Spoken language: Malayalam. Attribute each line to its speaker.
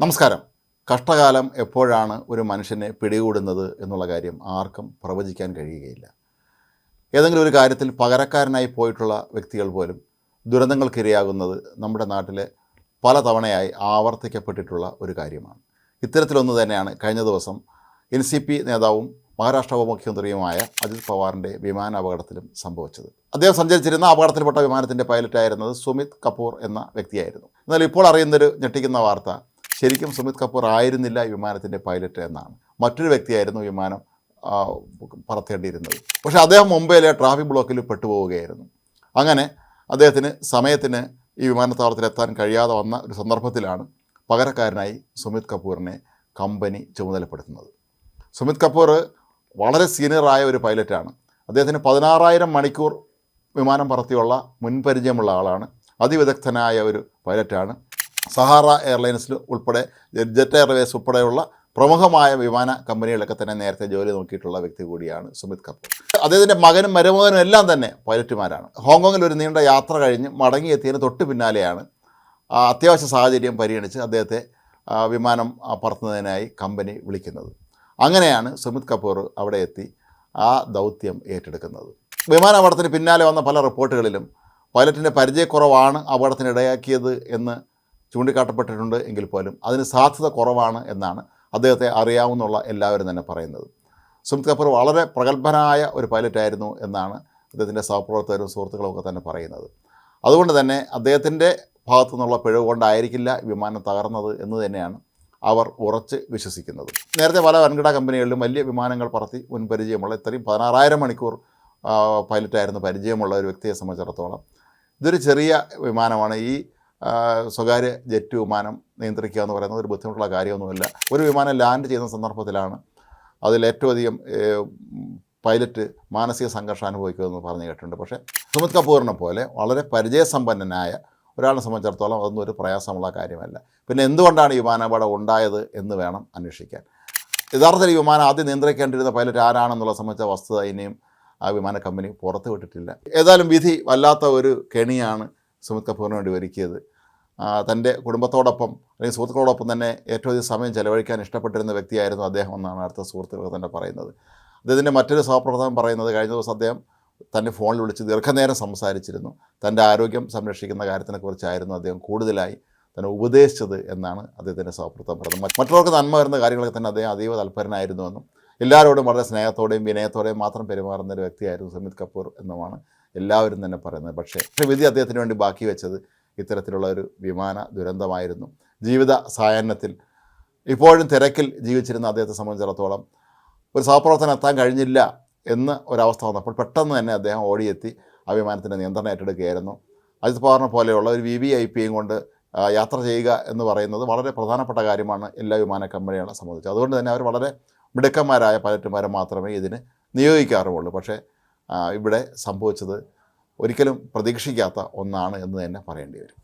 Speaker 1: നമസ്കാരം. കഷ്ടകാലം എപ്പോഴാണ് ഒരു മനുഷ്യനെ പിടികൂടുന്നത് എന്നുള്ള കാര്യം ആർക്കും പ്രവചിക്കാൻ കഴിയുകയില്ല. ഏതെങ്കിലും ഒരു കാര്യത്തിൽ പകരക്കാരനായി പോയിട്ടുള്ള വ്യക്തികൾ പോലും ദുരന്തങ്ങൾക്കിരയാകുന്നത് നമ്മുടെ നാട്ടിലെ പല തവണയായി ആവർത്തിക്കപ്പെട്ടിട്ടുള്ള ഒരു കാര്യമാണ്. ഇത്തരത്തിലൊന്ന് തന്നെയാണ് കഴിഞ്ഞ ദിവസം NCP നേതാവും മഹാരാഷ്ട്ര ഉപമുഖ്യമന്ത്രിയുമായ അജിത് പവാറിൻ്റെ വിമാനാപകടത്തിലും സംഭവിച്ചത്. അദ്ദേഹം സഞ്ചരിച്ചിരുന്ന അപകടത്തിൽപ്പെട്ട വിമാനത്തിൻ്റെ പൈലറ്റായിരുന്നത് സുമിത് കപൂർ എന്ന വ്യക്തിയായിരുന്നു. എന്നാൽ ഇപ്പോൾ അറിയുന്നൊരു ഞെട്ടിക്കുന്ന വാർത്ത, ശരിക്കും സുമിത് കപൂർ ആയിരുന്നില്ല വിമാനത്തിൻ്റെ പൈലറ്റ് എന്നാണ്. മറ്റൊരു വ്യക്തിയായിരുന്നു വിമാനം പറത്തേണ്ടിയിരുന്നത്. പക്ഷേ അദ്ദേഹം മുംബൈയിലെ ട്രാഫിക് ബ്ലോക്കിൽ പെട്ടുപോവുകയായിരുന്നു. അങ്ങനെ അദ്ദേഹത്തിന് സമയത്തിന് ഈ വിമാനത്താവളത്തിലെത്താൻ കഴിയാതെ വന്ന ഒരു സന്ദർഭത്തിലാണ് പകരക്കാരനായി സുമിത് കപൂറിനെ കമ്പനി ചുമതലപ്പെടുത്തുന്നത്. സുമിത് കപൂർ വളരെ സീനിയറായ ഒരു പൈലറ്റാണ്. അദ്ദേഹത്തിന് 16,000 മണിക്കൂർ വിമാനം പറത്തിയുള്ള മുൻപരിചയമുള്ള ആളാണ്. അതിവിദഗ്ധനായ ഒരു പൈലറ്റാണ്. സഹാറ എയർലൈൻസിൽ ഉൾപ്പെടെ ജെറ്റ് എയർവേസ് ഉൾപ്പെടെയുള്ള പ്രമുഖമായ വിമാന കമ്പനികളിലൊക്കെ തന്നെ നേരത്തെ ജോലി നോക്കിയിട്ടുള്ള വ്യക്തി കൂടിയാണ് സുമിത് കപൂർ. അദ്ദേഹത്തിൻ്റെ മകനും മരുമകനും എല്ലാം തന്നെ പൈലറ്റുമാരാണ്. ഹോങ്കോങ്ങിൽ ഒരു നീണ്ട യാത്ര കഴിഞ്ഞ് മടങ്ങിയെത്തിയതിന് തൊട്ട് പിന്നാലെയാണ് അത്യാവശ്യ സാഹചര്യം പരിഗണിച്ച് അദ്ദേഹത്തെ വിമാനം പറത്തുന്നതിനായി കമ്പനി വിളിക്കുന്നത്. അങ്ങനെയാണ് സുമിത് കപൂർ അവിടെ എത്തി ആ ദൗത്യം ഏറ്റെടുക്കുന്നത്. വിമാനാപകടത്തിന് പിന്നാലെ വന്ന പല റിപ്പോർട്ടുകളിലും പൈലറ്റിൻ്റെ പരിചയക്കുറവാണ് അപകടത്തിനിടയാക്കിയത് എന്ന് ചൂണ്ടിക്കാട്ടപ്പെട്ടിട്ടുണ്ട് എങ്കിൽ പോലും അതിന് സാധ്യത കുറവാണ് എന്നാണ് അദ്ദേഹത്തെ അറിയാവുന്നുള്ള എല്ലാവരും തന്നെ പറയുന്നത്. സുമിത് കപൂർ വളരെ പ്രഗത്ഭനായ ഒരു പൈലറ്റായിരുന്നു എന്നാണ് അദ്ദേഹത്തിൻ്റെ സഹപ്രവർത്തകരും സുഹൃത്തുക്കളുമൊക്കെ തന്നെ പറയുന്നത്. അതുകൊണ്ട് തന്നെ അദ്ദേഹത്തിൻ്റെ ഭാഗത്തു നിന്നുള്ള പിഴവ് കൊണ്ടായിരിക്കില്ല വിമാനം തകർന്നത് എന്ന് തന്നെയാണ് അവർ ഉറച്ച് വിശ്വസിക്കുന്നത്. നേരത്തെ പല വൻകിട കമ്പനികളിലും വലിയ വിമാനങ്ങൾ പറത്തി മുൻപരിചയമുള്ള ഇത്രയും 16,000 മണിക്കൂർ പൈലറ്റായിരുന്നു പരിചയമുള്ള ഒരു വ്യക്തിയെ സംബന്ധിച്ചിടത്തോളം ഇതൊരു ചെറിയ വിമാനമാണ്. ഈ സ്വകാര്യ ജെറ്റ് വിമാനം നിയന്ത്രിക്കുക എന്ന് പറയുന്നത് ഒരു ബുദ്ധിമുട്ടുള്ള കാര്യമൊന്നുമില്ല. ഒരു വിമാനം ലാൻഡ് ചെയ്യുന്ന സന്ദർഭത്തിലാണ് അതിലേറ്റവും അധികം പൈലറ്റ് മാനസിക സംഘർഷം അനുഭവിക്കുമെന്ന് പറഞ്ഞു കേട്ടിട്ടുണ്ട്. പക്ഷേ സുമിത് കപൂറിനെ പോലെ വളരെ പരിചയസമ്പന്നനായ ഒരാളെ സംബന്ധിച്ചിടത്തോളം അതൊന്നും ഒരു പ്രയാസമുള്ള കാര്യമല്ല. പിന്നെ എന്തുകൊണ്ടാണ് ഈ വിമാനാപകടം ഉണ്ടായത് എന്ന് വേണം അന്വേഷിക്കാൻ. യഥാർത്ഥത്തിൽ ഈ വിമാനം ആദ്യം നിയന്ത്രിക്കേണ്ടിരുന്ന പൈലറ്റ് ആരാണെന്നുള്ള സംബന്ധിച്ച വസ്തുത ഇനിയും ആ വിമാന കമ്പനി പുറത്തു വിട്ടിട്ടില്ല. ഏതായാലും വിധി വല്ലാത്ത ഒരു കെണിയാണ് സുമിത് കപൂറിന് വേണ്ടി ഒരുക്കിയത്. തൻ്റെ കുടുംബത്തോടൊപ്പം അല്ലെങ്കിൽ സുഹൃത്തുക്കളോടൊപ്പം തന്നെ ഏറ്റവും അധികം സമയം ചെലവഴിക്കാൻ ഇഷ്ടപ്പെട്ടിരുന്ന വ്യക്തിയായിരുന്നു അദ്ദേഹം എന്നാണ് അടുത്ത സുഹൃത്തുക്കൾ തന്നെ പറയുന്നത്. അദ്ദേഹത്തിൻ്റെ മറ്റൊരു സഹപ്രവർത്തകൻ പറയുന്നത് കഴിഞ്ഞ ദിവസം അദ്ദേഹം തൻ്റെ ഫോണിൽ വിളിച്ച് ദീർഘനേരം സംസാരിച്ചിരുന്നു. തൻ്റെ ആരോഗ്യം സംരക്ഷിക്കുന്ന കാര്യത്തിനെക്കുറിച്ചായിരുന്നു അദ്ദേഹം കൂടുതലായി തന്നെ ഉപദേശിച്ചത് എന്നാണ് അദ്ദേഹത്തിൻ്റെ സഹപ്രവർത്തകൻ പറയുന്നത്. മറ്റുള്ളവർക്ക് നന്മ വരുന്ന കാര്യങ്ങളൊക്കെ തന്നെ അദ്ദേഹം അതീവ തൽപരനായിരുന്നുവെന്നും എല്ലാവരോടും വളരെ സ്നേഹത്തോടെയും വിനയത്തോടെയും മാത്രം പെരുമാറുന്ന ഒരു വ്യക്തിയായിരുന്നു സുമിത് കപൂർ എന്നുമാണ് എല്ലാവരും തന്നെ പറയുന്നത്. പക്ഷേ വിധി അദ്ദേഹത്തിന് വേണ്ടി ബാക്കി വെച്ചത് ഇത്തരത്തിലുള്ള ഒരു വിമാന ദുരന്തമായിരുന്നു. ജീവിത സായാഹ്നത്തിൽ ഇപ്പോഴും തിരക്കിൽ ജീവിച്ചിരുന്ന അദ്ദേഹത്തെ സംബന്ധിച്ചിടത്തോളം ഒരു സഹപ്രവർത്തനം എത്താൻ കഴിഞ്ഞില്ല എന്ന് ഒരവസ്ഥ വന്നപ്പോൾ പെട്ടെന്ന് തന്നെ അദ്ദേഹം ഓടിയെത്തി ആ വിമാനത്തിൻ്റെ നിയന്ത്രണം ഏറ്റെടുക്കുകയായിരുന്നു. അജിത് പവാറിനെ പോലെയുള്ള ഒരു VVIPയും കൊണ്ട് യാത്ര ചെയ്യുക എന്ന് പറയുന്നത് വളരെ പ്രധാനപ്പെട്ട കാര്യമാണ് എല്ലാ വിമാന കമ്പനികളെ സംബന്ധിച്ച്. അതുകൊണ്ട് തന്നെ അവർ വളരെ മിടുക്കന്മാരായ പൈലറ്റുമാരെ മാത്രമേ ഇതിന് നിയോഗിക്കാറുള്ളൂ. പക്ഷേ ഇവിടെ സംഭവിച്ചത് ഒരിക്കലും പ്രതീക്ഷിക്കാത്ത ഒന്നാണ് എന്ന് തന്നെ പറയേണ്ടി വരും.